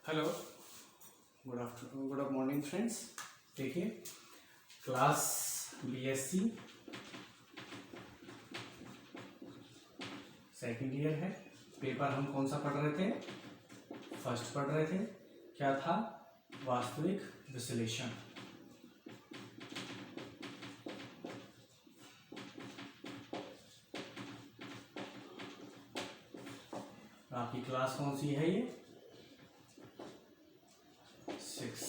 Hello, good morning friends. देखिए, class BSc second year है। Paper हम कौन सा पढ़ रहे थे? फर्स्ट पढ़ रहे थे। क्या था? वास्तविक विश्लेषण। आपकी क्लास कौन सी है? ये 6।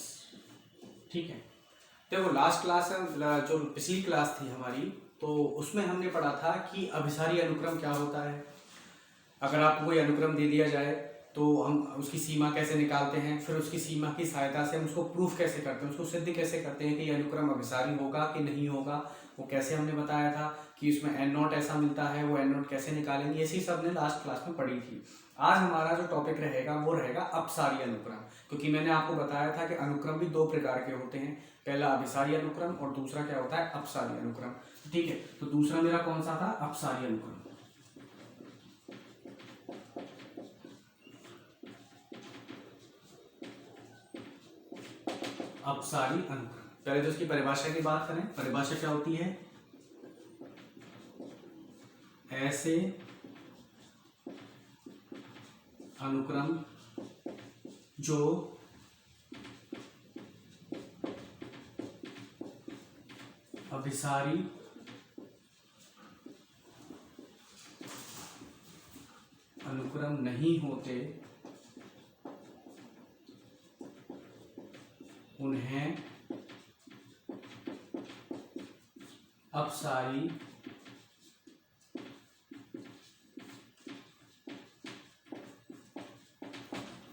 ठीक है। देखो, लास्ट क्लास जो पिछली क्लास थी हमारी, तो उसमें हमने पढ़ा था कि अभिसारी अनुक्रम क्या होता है। अगर आपको कोई अनुक्रम दे दिया जाए तो हम उसकी सीमा कैसे निकालते हैं, फिर उसकी सीमा की सहायता से हम उसको प्रूफ कैसे करते हैं, उसको सिद्ध कैसे करते हैं कि ये अनुक्रम अभिसारी होगा कि नहीं होगा। वो कैसे हमने बताया था कि उसमें एन नॉट ऐसा मिलता है, वो एन नॉट कैसे निकालेंगे, ऐसी सब ने लास्ट क्लास में पढ़ी थी। आज हमारा जो टॉपिक रहेगा वो रहेगा अपसारी अनुक्रम, क्योंकि मैंने आपको बताया था कि अनुक्रम भी दो प्रकार के होते हैं। पहला अभिसारी अनुक्रम और दूसरा क्या होता है? अपसारी अनुक्रम। ठीक है, तो दूसरा मेरा कौन सा था? अपसारी अनुक्रम। अपसारी अनुक्रम। पहले तो इसकी परिभाषा की बात करें। परिभाषा क्या होती है? ऐसे अनुक्रम जो अभिसारी अनुक्रम नहीं होते उन्हें अपसारी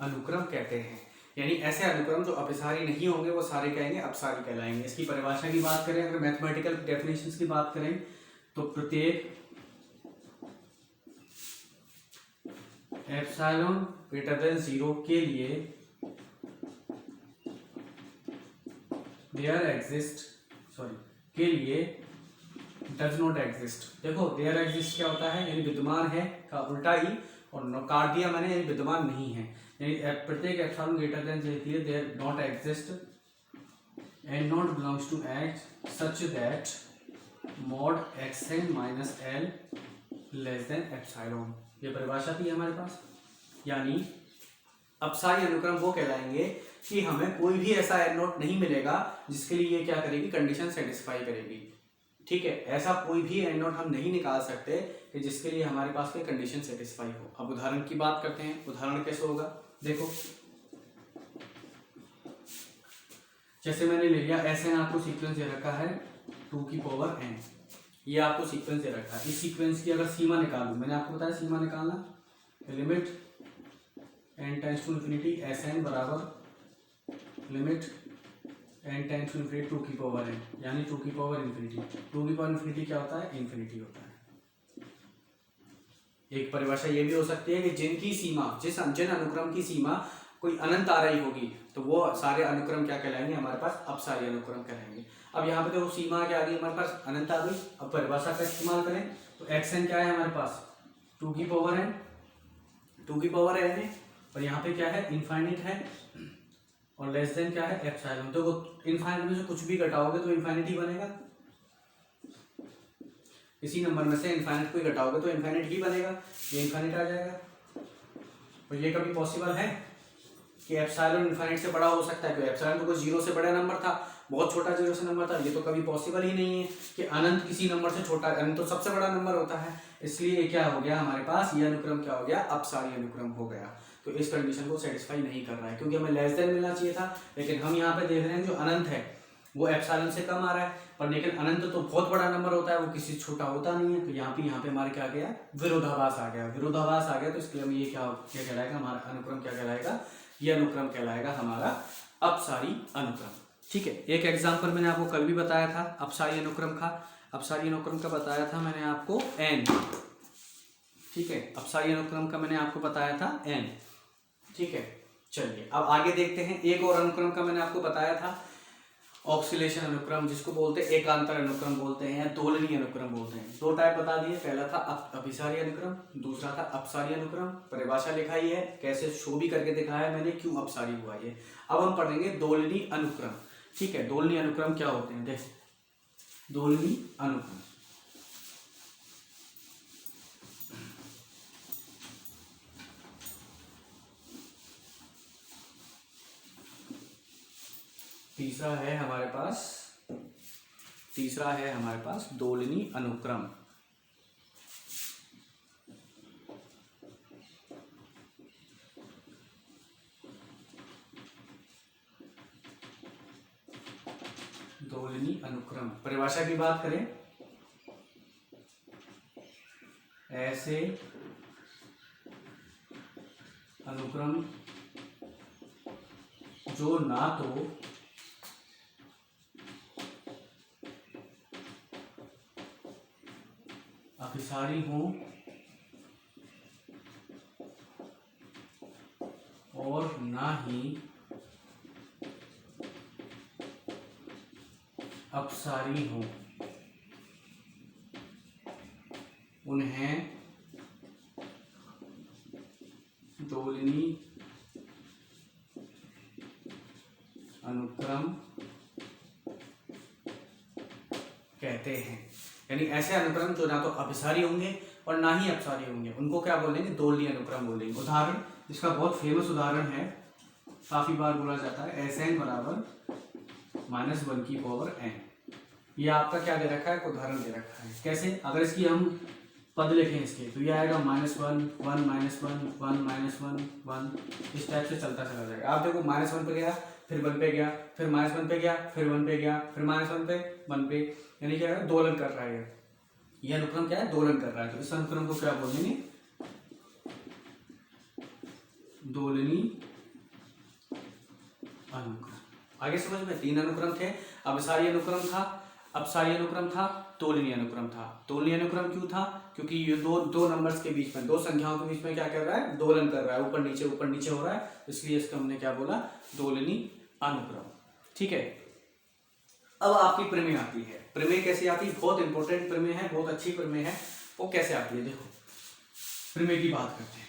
अनुक्रम कहते हैं। यानी ऐसे अनुक्रम जो अपसारी नहीं होंगे वो सारे कहेंगे अपसारी कहलाएंगे। इसकी परिभाषा की बात करें, अगर मैथमेटिकल डेफिनेशंस की बात करें, तो प्रत्येक एप्सिलॉन ग्रेटर देन 0 के लिए के लिए डज नॉट एग्जिस्ट। देखो, देयर एग्जिस्ट क्या होता है? यानी विद्यमान है का उल्टा ही, और काट दिया मैंने, यानी विद्यमान नहीं है। यानी प्रत्येक एप्सिलॉन ग्रेटर देन के लिए there not exist and not belongs to H such that mod xn minus L less than epsilon. ये परिभाषा थी हमारे पास। यानी अपसारी अनुक्रम वो कहलाएंगे कि हमें कोई भी ऐसा एन नोट नहीं मिलेगा जिसके लिए ये क्या करेगी? कंडीशन सेटिस्फाई करेगी। ठीक है, ऐसा कोई भी एन नोट हम नहीं निकाल सकते कि जिसके लिए हमारे पास कोई कंडीशन सेटिस्फाई हो। अब उदाहरण की बात करते हैं। उदाहरण कैसे होगा? देखो, जैसे मैंने ले लिया Sn, आपको सीक्वेंस दे रखा है 2 की पावर n। ये आपको सीक्वेंस दे रखा है। इस सीक्वेंस की अगर सीमा निकालूं, मैंने आपको बताया सीमा निकालना, limit n tends to infinity Sn बराबर limit n tends to infinity 2 की पावर n, यानी 2 की पावर इन्फिनिटी। 2 की पावर इन्फिनिटी क्या होता है? इन्फिनिटी होता है। एक परिभाषा ये भी हो सकती है कि जिनकी सीमा, जिन अनुक्रम की सीमा कोई अनंत आ रही होगी, तो वो सारे अनुक्रम क्या कहलाएंगे? हमारे पास अपसारी अनुक्रम कहलाएंगे। अब यहाँ पे देखो, सीमा क्या आ गई हमारे पास? अनंत आ गई। अब परिभाषा का इस्तेमाल करें तो xn क्या है हमारे पास? 2 की पावर n, 2 की पावर n है, और यहाँ पे क्या है? इनफाइनिट है, और लेस देन क्या है? एप्सिलॉन। तो इनफाइनिट में से कुछ भी घटाओगे तो इनफाइनिट ही बनेगा। इसी नंबर में से इनफाइनिट को ही घटाओगे तो इनफाइनिट ही बनेगा। ये इनफाइनिट आ जाएगा। और ये कभी पॉसिबल है कि एप्सिलॉन इनफाइनिट से बड़ा हो सकता है? क्योंकि एप्सिलॉन तो कोई 0 से बड़ा नंबर था, बहुत छोटा 0 से नंबर था। ये तो कभी पॉसिबल ही नहीं है कि अनंत किसी नंबर से छोटा। अनंत तो सबसे बड़ा नंबर होता है। इसलिए क्या हो गया हमारे पास? ये अनुक्रम क्या हो गया? अपसारी अनुक्रम हो गया। तो इस कंडीशन को सेटिस्फाई नहीं कर रहा है, क्योंकि हमें लेस देन मिलना चाहिए था, लेकिन हम यहाँ पे देख रहे हैं जो अनंत है वो एप्सिलॉन से कम आ रहा है। पर लेकिन अनंत तो बहुत बड़ा नंबर होता है, वो किसी छोटा होता नहीं है। तो यहाँ पे हमारे क्या गया? विरोधाभास आ गया। विरोधाभास आ गया, तो इसके लिए ये क्या कहलाएगा? हमारा अनुक्रम क्या कहलाएगा? ये अनुक्रम कहलाएगा हमारा अपसारी अनुक्रम। ठीक है, एक एग्जाम्पल मैंने आपको कल भी बताया था अपसारी अनुक्रम का। अपसारी अनुक्रम का बताया था मैंने आपको n। ठीक है, अपसारी अनुक्रम का मैंने आपको बताया था n। ठीक है, चलिए अब आगे देखते हैं। एक और अनुक्रम का मैंने आपको बताया था, ऑक्सीलेशन अनुक्रम, जिसको बोलते हैं एकांतर अनुक्रम बोलते हैं या दोलनीय अनुक्रम बोलते हैं। दो टाइप बता दिए, पहला था अभिसारी अनुक्रम, दूसरा था अपसारी अनुक्रम। परिभाषा लिखाई है, कैसे शो भी करके दिखाया है मैंने क्यों अपसारी हुआ ये। अब हम पढ़ेंगे दोलनीय अनुक्रम। ठीक है, दोलनीय अनुक्रम क्या होते हैं, देख दोलनीय अनुक्रम। तीसरा है हमारे पास दोलनीय अनुक्रम। दोलनीय अनुक्रम परिभाषा की बात करें, ऐसे अनुक्रम जो ना तो अभिसारी हों और ना ही अपसारी हों, उन्हें दोलनीय अनुक्रम कहते हैं। यानी ऐसे अनुक्रम जो ना तो अभिसारी होंगे और ना ही अपसारी होंगे, उनको क्या बोलेंगे, दोलनीय अनुक्रम बोलेंगे। उदाहरण, इसका बहुत फेमस उदाहरण है, काफी बार बोला जाता है, Sn बराबर -1 की पावर n। ये आपका क्या दे रखा है, एक उदाहरण दे रखा है। कैसे, अगर इसकी हम पद लिखें इसके, तो ये आएगा -1 1 -1 1 -1 1, इस टाइप से चलता चला जाएगा। आप देखो -1 पे गया, फिर 1 पे गया, फिर -1 पे गया, फिर 1 पे गया, फिर -1 पे 1 पे, यानी क्या है, दोलन कर रहा है। ये अनुक्रम क्या है, दोलन कर रहा है। तो इस अनुक्रम को क्या बोलेंगे, दोलनीय अनुक्रम। आगे समझ में, 3 अनुक्रम थे, अभिसारी अनुक्रम था, अपसारी अनुक्रम था, दोलनीय अनुक्रम था। दोलनीय अनुक्रम क्यों था, क्योंकि ये दो नंबर्स के बीच में, दो संख्याओं के बीच में क्या कर रहा है, दोलन कर रहा है, ऊपर नीचे हो रहा है, इसलिए इसका हमने क्या बोला, दोलनीय अनुक्रम। ठीक है, अब आपकी प्रमेय आती है। प्रमेय कैसे आती है, बहुत इंपॉर्टेंट प्रमेय है, बहुत अच्छी प्रमेय है। वो कैसे आती है, देखो प्रमेय की बात करते हैं।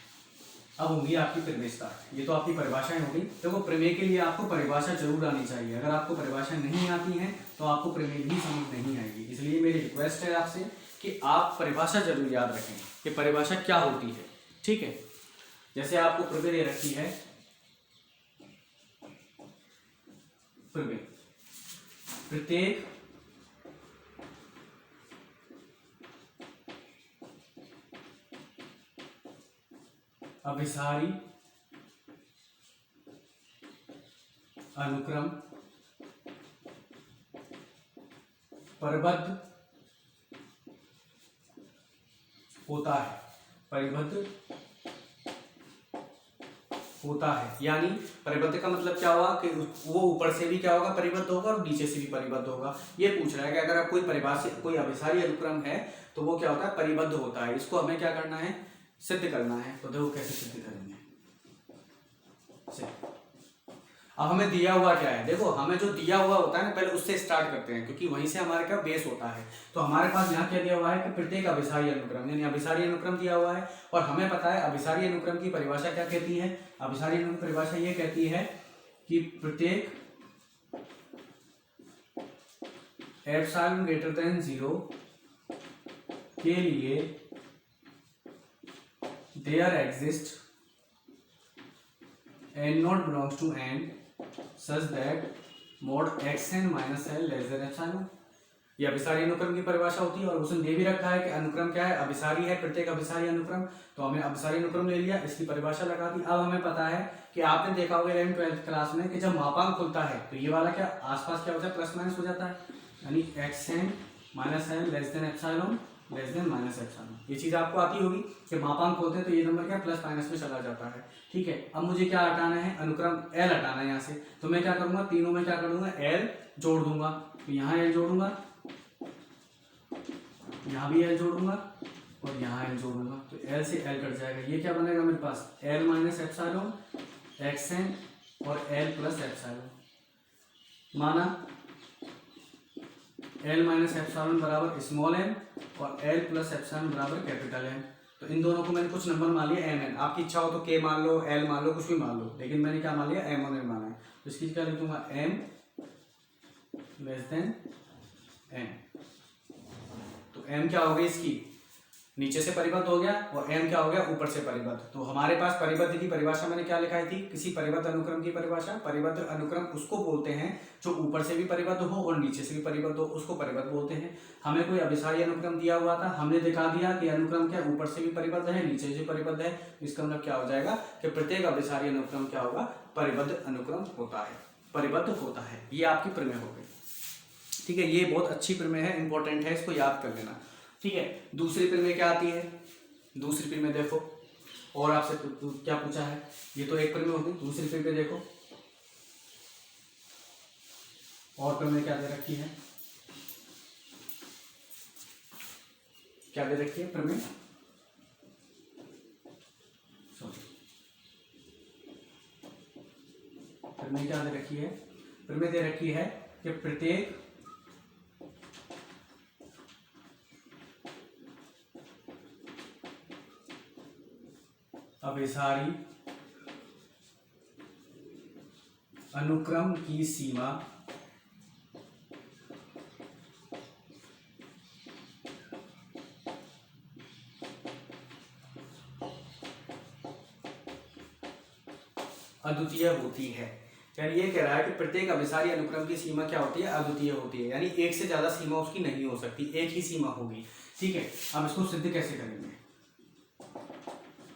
अब होंगी आपकी प्रमेय स्टार्ट। ये तो आपकी परिभाषाएं होगी। देखो प्रमेय के लिए आपको परिभाषा जरूर आनी चाहिए। अगर आपको परिभाषा नहीं आती है तो आपको प्रमेय भी समझ नहीं आएगी। इसलिए मेरी रिक्वेस्ट है आपसे कि आप परिभाषा जरूर याद रखें कि परिभाषा क्या होती है। ठीक है, जैसे आपको प्रमेय दे रखी है, प्रमेय प्रत्येक अभिसारी अनुक्रम परिबद्ध होता है, परिबद्ध होता है। यानी परिबद्ध का मतलब क्या हुआ कि वो ऊपर से भी क्या होगा, परिबद्ध होगा, और नीचे से भी परिबद्ध होगा। ये पूछ रहा है कि अगर आप कोई अभिसारी अनुक्रम है तो वो क्या होता है, परिबद्ध होता है। इसको हमें क्या करना है, सिद्ध करना है। तो देखो कैसे सिद्ध करेंगे। अब हमें दिया हुआ क्या है, देखो हमें जो दिया हुआ होता है ना, पहले उससे स्टार्ट करते हैं, क्योंकि वहीं से हमारे क्या बेस होता है। तो हमारे पास यहाँ क्या दिया हुआ है कि प्रत्येक अभिसारी अनुक्रम, यानी अभिसारी अनुक्रम दिया हुआ है, और हमें पता है अभिसारी अनुक्रम की परिभाषा क्या कहती है। अभिसारी अनुक्रम की परिभाषा ये कहती है कि प्रत्येक एप्सिलॉन ग्रेटर देन 0 के लिए there exist n not belongs to n such that mod xn minus l less than epsilon। ये अभिसारी अनुक्रम की परिभाषा होती है। और उसने ये भी रखा है कि अनुक्रम क्या है, अभिसारी है, प्रत्येक अभिसारी अनुक्रम। तो हमने अभिसारी अनुक्रम ले लिया, इसकी परिभाषा लगा दी। अब हमें पता है कि आपने देखा होगा 11th 12th क्लास में कि जब मापांक खुलता है तो ये वाला क्या आसपास क्या होता है, प्लस माइनस हो जाता है, यानी xn minus l less than epsilon less than minus epsilon. ये चीज आपको आती होगी कि मापांक होते हैं तो ये नंबर क्या प्लस माइनस में चला जाता है। ठीक है, अब मुझे क्या हटाना है, अनुक्रम L हटाना है यहाँ से। तो मैं क्या करूंगा, तीनों में क्या कर दूंगा, L जोड़ दूंगा। तो यहाँ L जोड़ूंगा, यहाँ भी L जोड़ूंगा, और यहाँ L जोड़ूंगा। तो L से L कट जाएगा। ये क्या बनेगा मेरे पास, L माइनस एप्सिलॉन xn और L प्लस एप्सिलॉन। माना एल माइनस एप्सिलॉन बराबर स्मॉल एम और एल प्लस एप्सिलॉन बराबर कैपिटल एम। तो इन दोनों को मैंने कुछ नंबर मान लिया एम एन, आपकी इच्छा हो तो के मान लो, एल मान लो, कुछ भी मान लो, लेकिन मैंने क्या मान लिया एम और एन माना है। तो इसकी क्या लिख दूंगा एम लेस देन एन। तो एम क्या हो गई इसकी नीचे से परिबद्ध हो गया और एम क्या हो गया ऊपर से परिबद्ध। तो हमारे पास परिबद्ध की परिभाषा मैंने क्या लिखाई थी, किसी परिबद्ध अनुक्रम की परिभाषा, परिबद्ध अनुक्रम उसको बोलते हैं जो ऊपर से भी परिबद्ध हो और नीचे से भी परिबद्ध हो, उसको परिबद्ध बोलते हैं। हमें कोई अभिसारी अनुक्रम दिया हुआ था, हमने दिखा दिया कि अनुक्रम क्या ऊपर से भी परिबद्ध है नीचे से परिबद्ध है। इसका मतलब क्या हो जाएगा कि प्रत्येक अभिसारी अनुक्रम क्या होगा, परिबद्ध अनुक्रम होता है, परिबद्ध होता है। ये आपकी प्रमेय हो गई, ठीक है। ये बहुत अच्छी प्रमेय है, इंपॉर्टेंट है, इसको याद कर लेना, ठीक है। दूसरी प्रमेय क्या आती है, दूसरी प्रमेय देखो, और आपसे क्या पूछा है, ये तो एक प्रमेय होगी। दूसरी प्रमेय देखो, और प्रमेय क्या दे रखी है, क्या दे रखी है प्रमेय, सॉरी प्रमेय क्या दे रखी है, प्रमेय दे रखी है कि प्रत्येक अभिसारी अनुक्रम की सीमा अद्वितीय होती है। यानी ये कह रहा है कि प्रत्येक अभिसारी अनुक्रम की सीमा क्या होती है, अद्वितीय होती है, यानी एक से ज्यादा सीमा उसकी नहीं हो सकती, एक ही सीमा होगी, ठीक है। अब इसको सिद्ध कैसे करेंगे,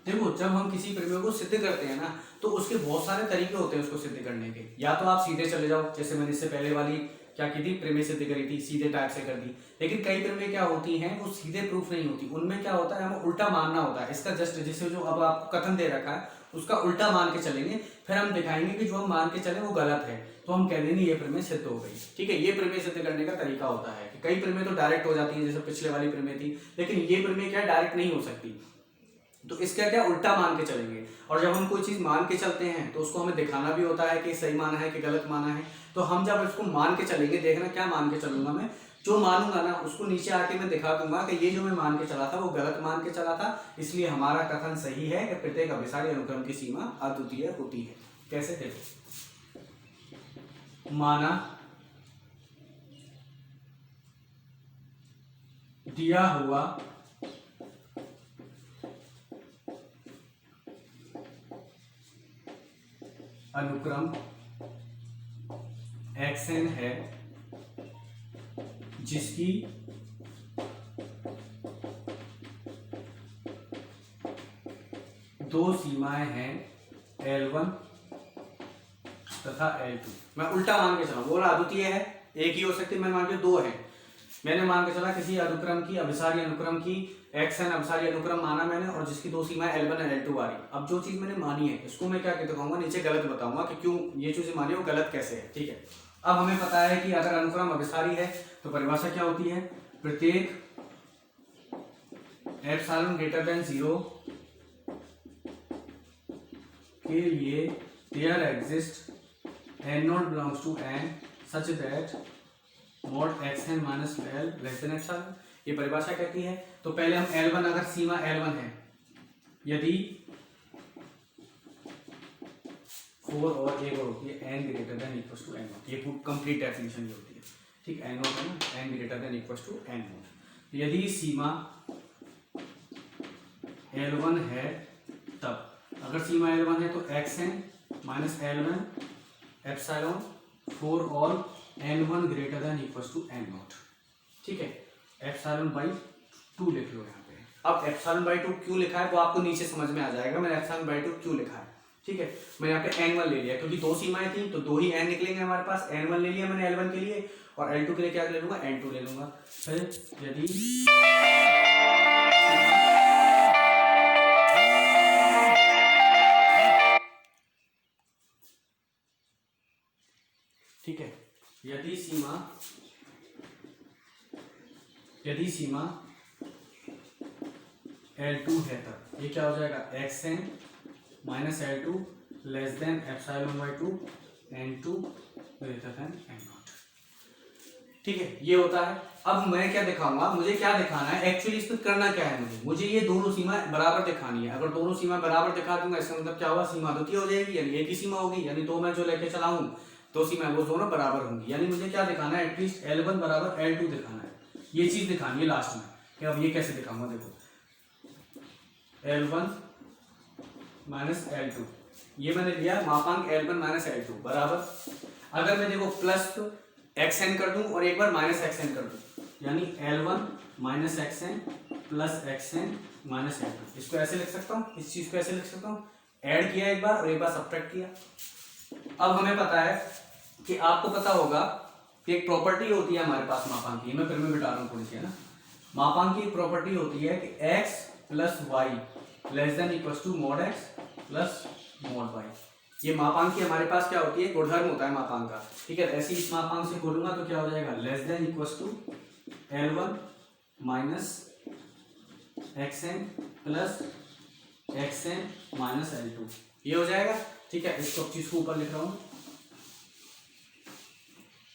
देखो जब हम किसी प्रमेय को सिद्ध करते हैं ना तो उसके बहुत सारे तरीके होते हैं उसको सिद्ध करने के। या तो आप सीधे चले जाओ, जैसे मैंने इससे पहले वाली क्या की थी प्रमेय सिद्ध करी थी, सीधे टाइप से कर दी। लेकिन कई प्रमेय क्या होती हैं वो सीधे प्रूफ नहीं होती, उनमें क्या होता है हमें उल्टा मानना होता है। इसका जस्ट जैसे जो अब आपको कथन दे रखा है उसका उल्टा मान के चलेंगे, फिर हम दिखाएंगे कि जो हम मान के चले वो गलत है, तो हम कह देंगे ये प्रमेय सिद्ध हो गई, ठीक है। ये प्रमेय सिद्ध करने का तरीका होता है कि कई प्रमेय तो डायरेक्ट हो जाती है, जैसे पिछले वाली प्रमेय थी, लेकिन ये प्रमेय क्या डायरेक्ट नहीं हो सकती, तो इसका क्या उल्टा मान के चलेंगे। और जब हम कोई चीज मान के चलते हैं तो उसको हमें दिखाना भी होता है कि सही माना है कि गलत माना है। तो हम जब इसको मान के चलेंगे, देखना क्या मान के चलूंगा मैं, जो मानूंगा ना उसको नीचे आके मैं दिखा दूंगा कि ये जो मैं मान के चला था वो गलत मान के चला था, इसलिए हमारा कथन सही है कि प्रत्येक अभिसारी अनुक्रम की सीमा अद्वितीय होती है। कैसे, देखो, माना दिया हुआ अनुक्रम xn है जिसकी दो सीमाएं हैं L1 तथा L2। मैं उल्टा मान के चला, बोला अद्वितीय है, एक ही हो सकती है, मैं मान के दो है, मैंने मान के चला किसी अनुक्रम की अभिसारी अनुक्रम की xn अभिसारी अनुक्रम माना मैंने, और जिसकी दो सीमाएं L1 और L2 आ रही। अब जो चीज मैंने मानी है इसको मैं क्या दिखाऊंगा, नीचे गलत बताऊंगा कि क्यों ये चीज मानी वो गलत कैसे है, ठीक है। अब हमें पता है कि अगर अनुक्रम अभिसारी है तो परिभाषा क्या होती है, प्रत्येक एप्सिलॉन ग्रेटर देन 0 के लिए there exist n not belongs to n such that mod xn minus l less than epsilon. ये परिभाषा कहती है। तो पहले हम L1, अगर सीमा L1 है, यदि 4 और एक और होती है n greater than equal to n naught, ये कंप्लीट डेफिनेशन ये होती है, ठीक। n नॉट है ना, n greater than equal to n naught. यदि सीमा L1 है तब, अगर सीमा L1 है तो xn माइनस L1 एप्सिलॉन 4 और n1 greater than equal to n naught, ठीक है। एप्सिलॉन बाई 2 लिख लो यहाँ पे। अब एप्सिलॉन बाई 2 क्यों लिखा है वो आपको नीचे समझ में आ जाएगा, मैंने एप्सिलॉन बाई 2 क्यों लिखा है, ठीक है। मैंने यहाँ पे n1 ले लिया क्योंकि दो सीमाएं थी तो दो ही n निकलेंगे हमारे पास। n1 ले लिया मैंने L1 के लिए, और L2 के लिए क्या ले लूंगा, n2 ले लूंगा। फिर यदि ठीक है, यदि सीमा L2 है तब ये क्या हो जाएगा, xn minus L2 less than epsilon by 2 n2 greater then n naught, ठीक है, ये होता है। अब मैं क्या दिखाऊंगा, मुझे क्या दिखाना है एक्चुअली, इस पर करना क्या है, मुझे ये दोनों सीमा बराबर दिखानी है। अगर दोनों सीमा बराबर दिखा दूंगा इसका मतलब क्या हुआ, सीमा अद्वितीय हो जाएगी, यानी एक ही सीमा होगी, यानी दो मैं जो लेके चला हूं दो सीमा वो दोनों बराबर होंगी। यानी मुझे क्या दिखाना है, एटलीस्ट L1 बराबर L2 दिखाना है, ये चीज दिखानी है लास्ट में। कि अब ये कैसे दिखाऊंगा, देखो L1 माइनस L2, ये मैंने लिया मापांक L1 माइनस L2 बराबर, अगर मैं देखो प्लस xn कर दूं और एक बार माइनस xn कर दूं, यानी L1 minus xn plus xn minus L2, इसको ऐसे लिख सकता हूँ, इस चीज को ऐसे लिख सकता हूँ, ऐड किया एक बार और एक बार सब्ट्रैक्ट किया। अब हमें पता है कि आपको पता होगा कि एक प्रॉपर्टी होती है हमारे पास मापांक की, मैं फिर में बिठा रहा हूँ थोड़ी सी, है ना। मापांक की एक प्रॉपर्टी होती है कि x plus Y less than equal to mod x plus mod Y. ये मापांक की हमारे पास क्या होती है, गुणधर्म होता है मापांक का, ठीक है। ऐसे इस मापांक से खोलूंगा तो क्या हो जाएगा, less than equal to L1 minus xn plus xn minus L2, ये हो जाएगा, ठीक है। इसको चीज को ऊपर लिख रहा हूँ।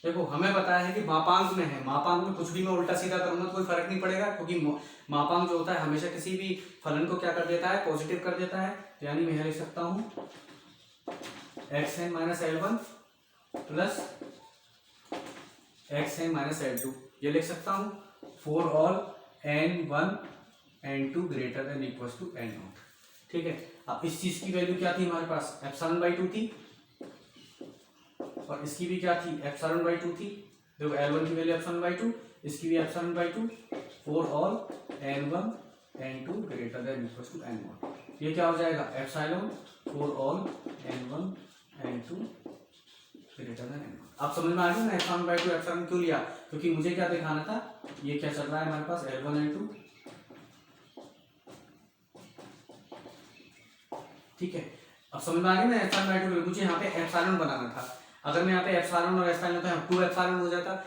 देखो हमें पता है कि मापांक में है, मापांक में कुछ भी मैं उल्टा सीधा करूंगा तो कोई फर्क नहीं पड़ेगा, क्योंकि मापांक जो होता है हमेशा किसी भी फलन को क्या कर देता है, पॉजिटिव कर देता है। यानी मैं लिख सकता हूँ xn minus L1 plus xn minus L2, ये लिख सकता हूँ for all n1 n2 greater than equal to n0, ठीक है। अब इस चीज की वैल्यू क्या थी हमारे पास, ε/2 थी, और इसकी भी क्या थी, ε/2 थी। देखो L1 की वैल्यू ε/2, इसकी भी ε/2, for all n1 n2 greater than equal to n0, ये क्या हो जाएगा, epsilon for all n1 n2 greater than n0। आप समझ में आ गया ना ε/2 एप्सिलॉन क्यों लिया, क्योंकि मुझे क्या दिखाना था, ये क्या चल रहा है हमारे पास L1 L2, ठीक है। अब समझ में आ गया ना ε/2, मुझे यहाँ पे एप्सिलॉन बनाना था। अगर मैं यहाँ पे एप्सिलॉन और एप्सिलॉन होता है 2 एप्सिलॉन हो जाता,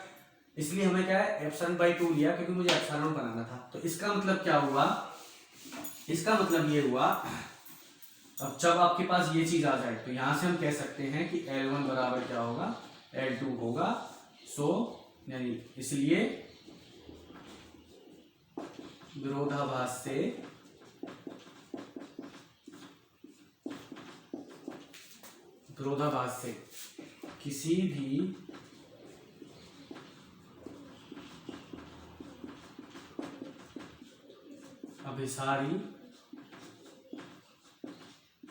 इसलिए हमें क्या है ε/2 लिया, क्योंकि मुझे एप्सिलॉन बनाना था। तो इसका मतलब क्या हुआ, इसका मतलब ये हुआ, अब जब आपके पास ये चीज आ जाए तो यहां से हम कह सकते हैं कि L1 बराबर क्या होगा, L2 होगा। सो यानी इसलिए विरोधाभास से किसी भी अभिसारी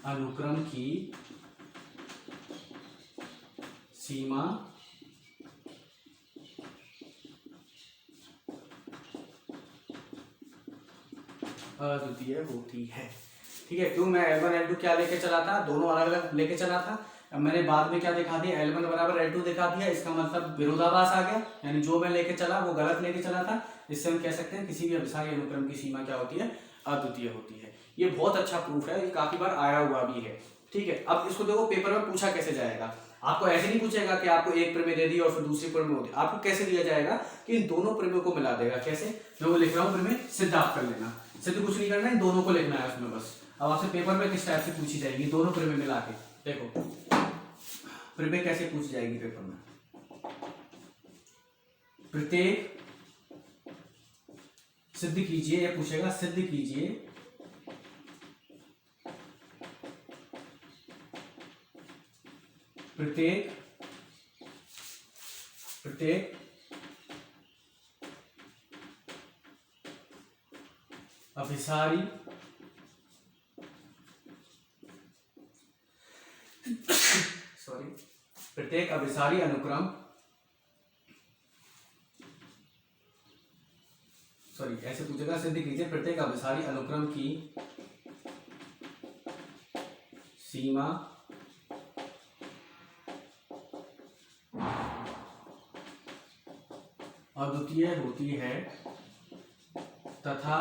अनुक्रम की सीमा अद्वितीय होती है, ठीक है। क्यों, मैं L1 L2 क्या लेके चला था, दोनों अलग अलग लेके चला था। अब मैंने बाद में क्या दिखा दिया, L1 बराबर L2 दिखा दिया, इसका मतलब विरोधाभास आ गया, यानी जो मैं लेके चला वो गलत लेके चला था। इससे हम कह सकते हैं किसी भी अभिसारी अनुक्रम की सीमा क्या होती है, अद्वितीय होती है। ये बहुत अच्छा प्रूफ है, ये काफी बार आया हुआ भी है, ठीक है। अब इसको देखो पेपर में पूछा कैसे जाएगा, आपको ऐसे नहीं पूछेगा कि आपको एक प्रमेय दे दी और फिर दूसरी प्रमेय होती, आपको कैसे दिया जाएगा कि इन दोनों प्रमेयों को मिला देगा। कैसे, मैं वो लिख रहा हूँ प्रमेय, सिद्ध आप कर लेना, सिद्ध कुछ नहीं करना है, दोनों को लिखना है उसमें बस। अब आपसे पेपर में किस टाइप से पूछी जाएगी, दोनों प्रमेय मिला के, देखो प्रमेय कैसे पूछी जाएगी पेपर में। प्रत्येक सिद्ध कीजिए, यह पूछेगा सिद्ध कीजिए प्रत्येक अभिसारी प्रत्येक अभिसारी अनुक्रम ऐसे पूछेगा, सिद्ध कीजिए प्रत्येक अभिसारी अनुक्रम की सीमा अद्वितीय होती है तथा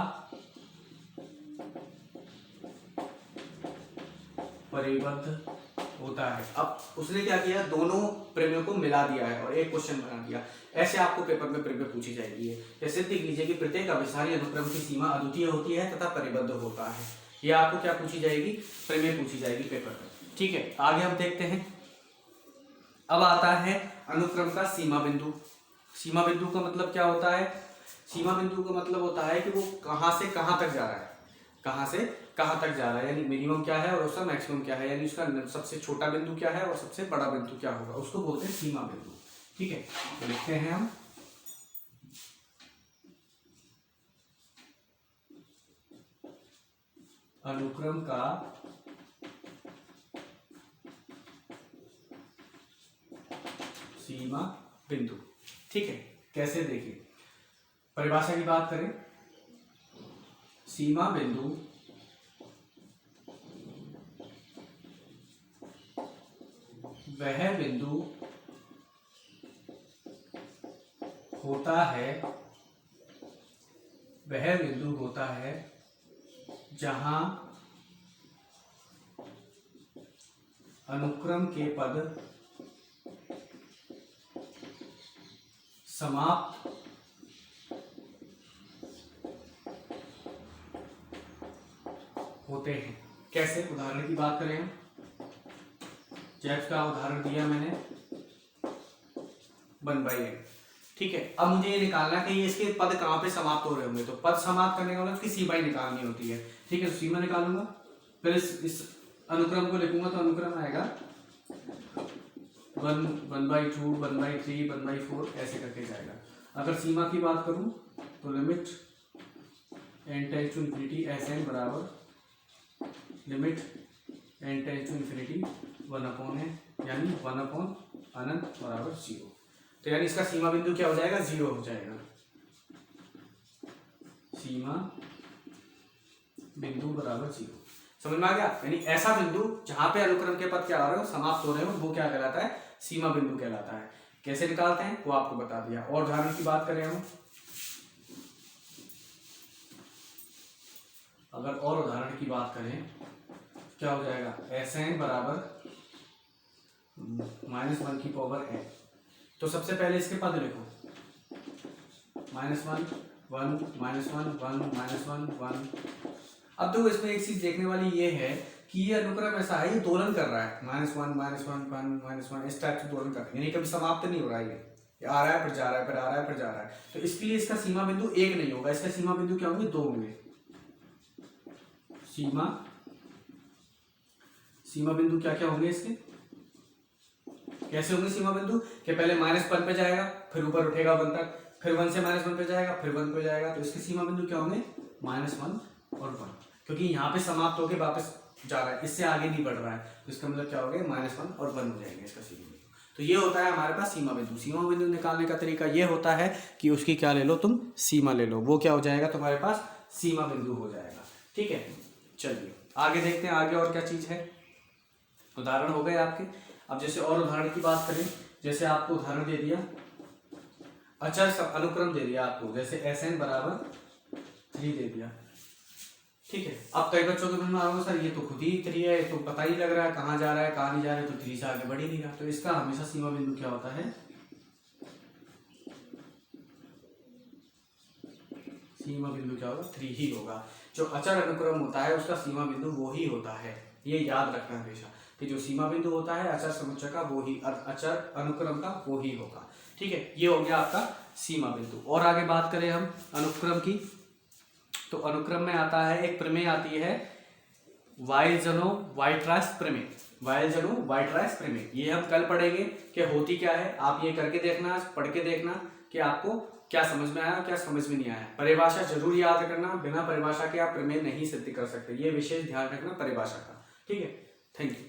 परिबद्ध होता है। अब उसने क्या किया, दोनों प्रमेयों को मिला दिया है और एक क्वेश्चन बना दिया। ऐसे आपको पेपर में प्रमेय पूछी जाएगी। ये सिद्ध कीजिए कि प्रत्येक अभिसारी अनुक्रम की सीमा अद्वितीय होती है तथा परिबद्ध होता है। ये आपको क्या पूछी जाएगी, प्रमेय पूछी जाएगी पेपर में, ठीक है। आगे हम देखते हैं, अब आता है अनुक्रम का सीमा बिंदु। सीमा बिंदु का मतलब क्या होता है? सीमा बिंदु का मतलब होता है कि वो कहाँ से कहाँ तक जा रहा है, कहाँ से कहाँ तक जा रहा है, यानी मिनिमम क्या है और उसका मैक्सिमम क्या है, यानी उसका सबसे छोटा बिंदु क्या है और सबसे बड़ा बिंदु क्या होगा, उसको बोलते हैं सीमा बिंदु। ठीक है, तो लिखते हैं हम अनुक्रम का सीमा बिंदु। ठीक है, कैसे देखिए, परिभाषा की बात करें, सीमा बिंदु वह बिंदु होता है, वह बिंदु होता है जहां अनुक्रम के पद समाप्त होते हैं। कैसे, उदाहरण की बात करें हम, जैव का उदाहरण दिया मैंने 1/n। ठीक है, अब मुझे ये निकालना है कि ये इसके पद कहाँ पे समाप्त हो रहे होंगे, तो पद समाप्त करने का मतलब उसकी सीमा ही निकालनी होती है। ठीक है, तो सीमा निकालूंगा, फिर इस अनुक्रम को लिखूंगा, तो अनुक्रम आएगा 1, 1/2, 1/3, 1/4 ऐसे करके जाएगा। अगर सीमा की बात करूं तो limit n tends to infinity Sn बराबर limit n tends to infinity 1/n, यानी 1/अनंत बराबर 0। तो यानी इसका सीमा बिंदु क्या हो जाएगा, 0 हो जाएगा। सीमा बिंदु बराबर 0, समझ में आ गया? यानी ऐसा बिंदु जहां पे अनुक्रम के पद क्या हो रहे हो, समाप्त हो रहे हो, वो क्या कहलाता है, सीमा बिंदु कहलाता है। कैसे निकालते हैं वो आपको बता दिया। और उदाहरण की बात करें हम, अगर और उदाहरण की बात करें क्या हो जाएगा, Sn बराबर -1 की पावर n। तो सबसे पहले इसके पद लिखो, -1 1 -1 1 -1 1। अब देखो इसमें एक चीज देखने वाली ये है कि ये अनुक्रम ऐसा है, ये दोलन कर रहा है, -1 -1 1 -1 इस टाइप से दोलन कर रहा है, यानी कभी समाप्त नहीं हो रहा है, ये आ रहा है फिर जा रहा है, फिर आ रहा है फिर जा रहा है। तो इसके लिए इसका सीमा बिंदु 1 नहीं होगा, इसका सीमा बिंदु क्या होंगे, 2 होंगे। सीमा बिंदु क्या क्या होंगे इसके, कैसे होंगे सीमा बिंदु, कि पहले -1 पे जाएगा, फिर ऊपर उठेगा 1 तक, फिर 1 से -1 पे जाएगा, फिर 1 पे जाएगा। तो इसके सीमा बिंदु क्या होंगे, -1 और 1, क्योंकि यहाँ पे समाप्त होके वापस जा रहा है, इससे आगे नहीं बढ़ रहा है, तो इसका मतलब क्या हो गया, -1 और 1 हो जाएंगे इसका सीमा बिंदु। तो ये होता है हमारे पास सीमा बिंदु। सीमा बिंदु निकालने का तरीका ये होता है कि उसकी क्या ले लो तुम, सीमा ले लो, वो क्या हो जाएगा तुम्हारे पास, सीमा बिंदु हो जाएगा। ठीक है, चलिए आगे देखते हैं, आगे और क्या चीज है। उदाहरण हो गए आपके। अब जैसे और उदाहरण की बात करें, जैसे आपको उदाहरण दे दिया, अचर अनुक्रम दे दिया आपको, जैसे Sn बराबर 3 दे दिया। ठीक है, अब कई बच्चों के मन में आएगा सर ये तो खुद ही 3 है, तो पता ही लग रहा है कहाँ जा रहा है कहाँ नहीं जा रहा है, तो 3 से आगे बढ़ ही नहीं रहा। तो इसका हमेशा सीमा बिंदु क्या होता है, सीमा बिंदु क्या होगा, 3 ही होगा। जो अचर अनुक्रम होता है उसका सीमा बिंदु वो ही होता है, ये याद रखना हमेशा कि जो सीमा बिंदु होता है अचर समुच्चय का वो ही, अचर अनुक्रम का वो ही होगा। ठीक है, ये हो गया आपका सीमा बिंदु। और आगे बात करें हम अनुक्रम की, तो अनुक्रम में आता है एक प्रमेय आती है वाइजनो-वाइट्रास प्रमेय। वाइजनो-वाइट्रास प्रमेय ये हम कल पढ़ेंगे कि होती क्या है। आप ये करके देखना, पढ़ के देखना कि आपको क्या समझ में आया क्या समझ में नहीं आया। परिभाषा जरूर याद करना, बिना परिभाषा के आप प्रमेय नहीं सिद्ध कर सकते, ये विशेष ध्यान रखना परिभाषा का। ठीक है, थैंक यू।